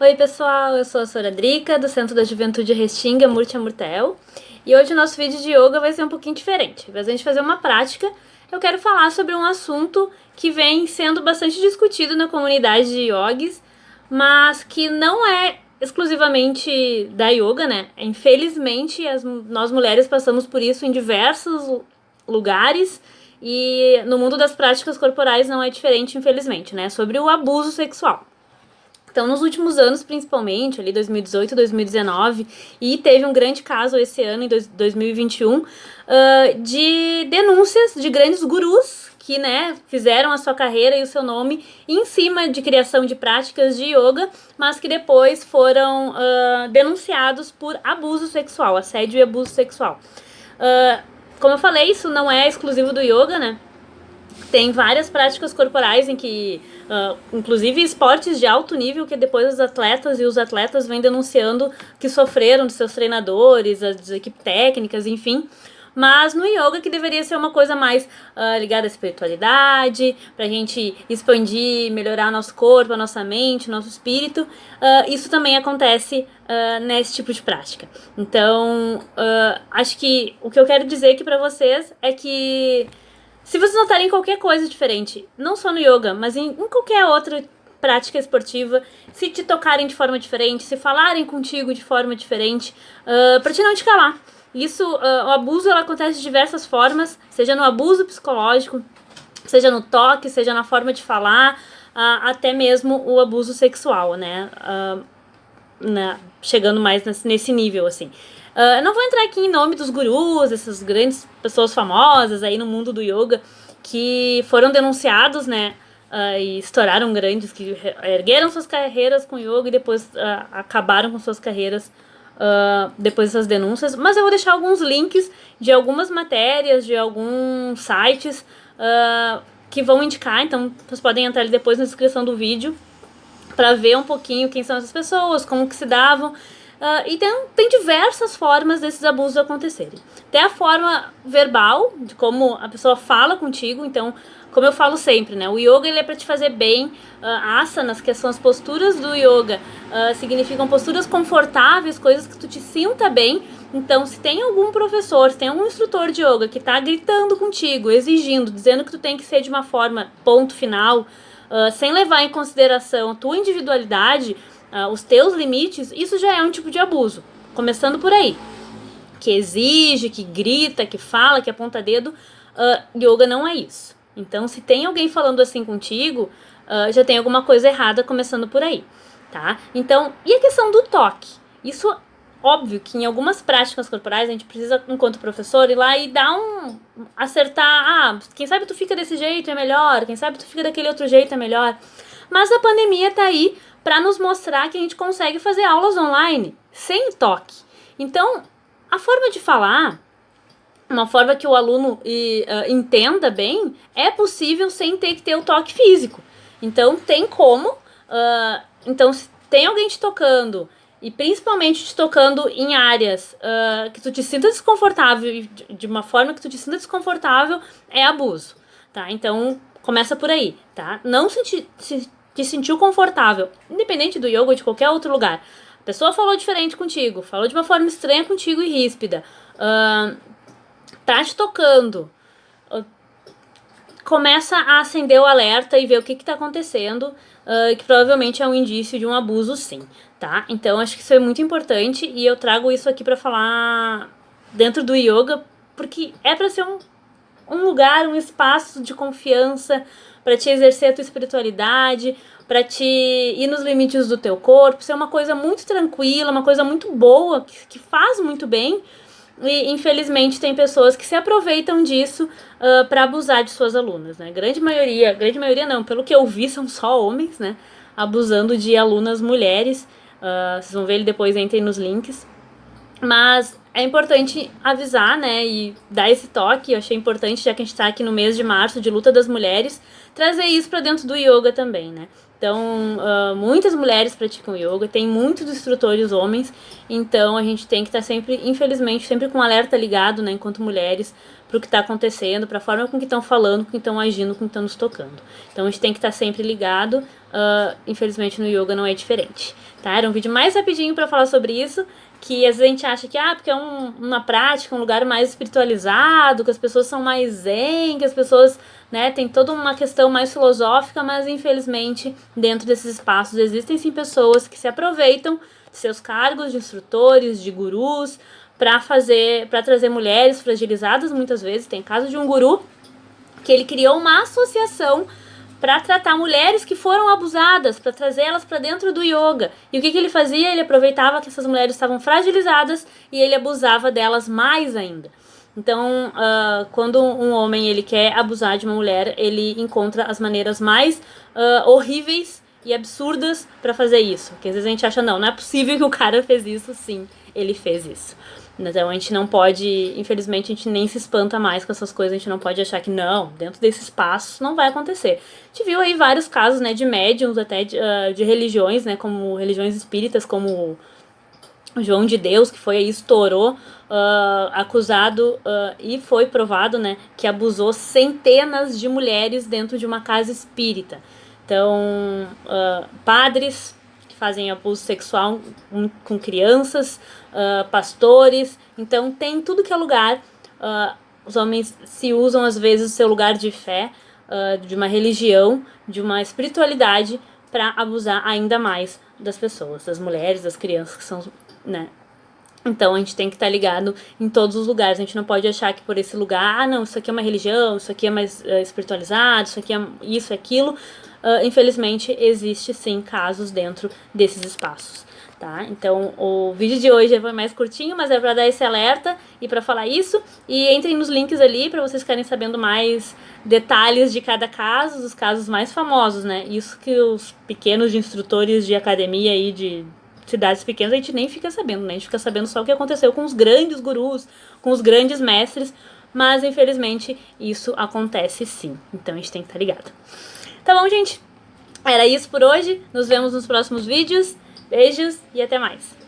Oi pessoal, eu sou a Sora Drica, do Centro da Juventude Restinga Murti Amurtel, e hoje o nosso vídeo de yoga vai ser um pouquinho diferente. Ao invés de a gente fazer uma prática, eu quero falar sobre um assunto que vem sendo bastante discutido na comunidade de yogis, mas que não é exclusivamente da yoga, né? Infelizmente, nós mulheres passamos por isso em diversos lugares, e no mundo das práticas corporais não é diferente, infelizmente, né? Sobre o abuso sexual. Então, nos últimos anos, principalmente, ali 2018, 2019, e teve um grande caso esse ano, em 2021, de denúncias de grandes gurus que, né, fizeram a sua carreira e o seu nome em cima de criação de práticas de yoga, mas que depois foram denunciados por abuso sexual, assédio e abuso sexual. Como eu falei, isso não é exclusivo do yoga, né? Tem várias práticas corporais em que, inclusive esportes de alto nível, que depois os atletas vêm denunciando que sofreram de seus treinadores, as equipes técnicas, enfim. Mas no yoga, que deveria ser uma coisa mais ligada à espiritualidade, pra gente expandir, melhorar nosso corpo, a nossa mente, nosso espírito, isso também acontece nesse tipo de prática. Então, acho que o que eu quero dizer aqui pra vocês é que se vocês notarem qualquer coisa diferente, não só no yoga, mas em qualquer outra prática esportiva, se te tocarem de forma diferente, se falarem contigo de forma diferente, pra te não te calar. Isso, o abuso acontece de diversas formas, seja no abuso psicológico, seja no toque, seja na forma de falar, até mesmo o abuso sexual, né? Chegando mais nesse nível, assim. Eu não vou entrar aqui em nome dos gurus, essas grandes pessoas famosas aí no mundo do yoga que foram denunciados, né, e estouraram grandes, que ergueram suas carreiras com yoga e depois acabaram com suas carreiras depois dessas denúncias. Mas eu vou deixar alguns links de algumas matérias, de alguns sites que vão indicar, então vocês podem entrar ali depois na descrição do vídeo para ver um pouquinho quem são essas pessoas, como que se davam. E tem diversas formas desses abusos acontecerem. Tem a forma verbal, de como a pessoa fala contigo. Então, como eu falo sempre, né, o yoga ele é para te fazer bem. Asanas, que são as posturas do yoga, significam posturas confortáveis, coisas que tu te sinta bem. Então, se tem algum professor, se tem algum instrutor de yoga que tá gritando contigo, exigindo, dizendo que tu tem que ser de uma forma, ponto final, sem levar em consideração a tua individualidade, os teus limites, isso já é um tipo de abuso. Começando por aí. Que exige, que grita, que fala, que aponta dedo. Yoga não é isso. Então, se tem alguém falando assim contigo, já tem alguma coisa errada começando por aí, tá? Então, e a questão do toque? Isso, óbvio que em algumas práticas corporais a gente precisa, enquanto professor, ir lá e dar acertar. Quem sabe tu fica desse jeito é melhor, quem sabe tu fica daquele outro jeito é melhor. Mas a pandemia tá aí para nos mostrar que a gente consegue fazer aulas online sem toque. Então, a forma de falar, uma forma que o aluno entenda bem, é possível sem ter que ter o toque físico. Então, tem como. Então, se tem alguém te tocando, e principalmente te tocando em áreas que tu te sinta desconfortável, de uma forma que tu te sinta desconfortável, é abuso, tá? Então, começa por aí, tá? Não te sentiu confortável, independente do yoga ou de qualquer outro lugar. A pessoa falou diferente contigo, falou de uma forma estranha contigo e ríspida, tá te tocando, começa a acender o alerta e ver o que tá acontecendo, que provavelmente é um indício de um abuso, sim, tá? Então, acho que isso é muito importante e eu trago isso aqui pra falar dentro do yoga, porque é pra ser um lugar, um espaço de confiança para te exercer a tua espiritualidade, para te ir nos limites do teu corpo, ser uma coisa muito tranquila, uma coisa muito boa, que faz muito bem. E infelizmente tem pessoas que se aproveitam disso para abusar de suas alunas, né? Grande maioria não, pelo que eu vi são só homens, né? Abusando de alunas mulheres. Vocês vão ver ele depois, entrem nos links. Mas é importante avisar, né, e dar esse toque. Eu achei importante, já que a gente tá aqui no mês de março de luta das mulheres, trazer isso pra dentro do yoga também, né. Então, muitas mulheres praticam yoga, tem muitos instrutores homens, então a gente tem que estar sempre, infelizmente, sempre com o alerta ligado, né, enquanto mulheres, pro que tá acontecendo, pra forma com que estão falando, com que estão agindo, com que estão nos tocando. Então a gente tem que estar sempre ligado, infelizmente no yoga não é diferente, tá? Era um vídeo mais rapidinho pra falar sobre isso, que às vezes a gente acha que, porque é uma prática, um lugar mais espiritualizado, que as pessoas são mais zen, que as pessoas, né, tem toda uma questão mais filosófica, mas infelizmente dentro desses espaços existem sim pessoas que se aproveitam de seus cargos de instrutores, de gurus, para trazer mulheres fragilizadas muitas vezes. Tem caso de um guru que ele criou uma associação para tratar mulheres que foram abusadas, para trazê-las para dentro do yoga. E o que ele fazia? Ele aproveitava que essas mulheres estavam fragilizadas e ele abusava delas mais ainda. Então, quando um homem ele quer abusar de uma mulher, ele encontra as maneiras mais horríveis e absurdas para fazer isso. Porque às vezes a gente acha, não é possível que o cara fez isso. Sim, ele fez isso. Então a gente não pode, infelizmente a gente nem se espanta mais com essas coisas, a gente não pode achar que não, dentro desse espaço não vai acontecer. A gente viu aí vários casos, né, de médiums, até de religiões, né, como religiões espíritas, como o João de Deus, que foi aí, estourou, acusado e foi provado, né, que abusou centenas de mulheres dentro de uma casa espírita. Então, padres que fazem abuso sexual com crianças, pastores, então tem tudo que é lugar. Os homens se usam às vezes o seu lugar de fé, de uma religião, de uma espiritualidade para abusar ainda mais das pessoas, das mulheres, das crianças que são, né? Então a gente tem que estar ligado em todos os lugares. A gente não pode achar que por esse lugar, não, isso aqui é uma religião, isso aqui é mais espiritualizado, isso aqui é isso, aquilo. Infelizmente existe sim casos dentro desses espaços, tá? Então o vídeo de hoje foi mais curtinho, mas é para dar esse alerta e para falar isso. E entrem nos links ali para vocês ficarem sabendo mais detalhes de cada caso, os casos mais famosos, né? Isso que os pequenos instrutores de academia aí de cidades pequenas a gente nem fica sabendo, né? A gente fica sabendo só o que aconteceu com os grandes gurus, com os grandes mestres, mas infelizmente isso acontece sim. Então a gente tem que estar ligado. Tá bom, gente? Era isso por hoje. Nos vemos nos próximos vídeos. Beijos e até mais.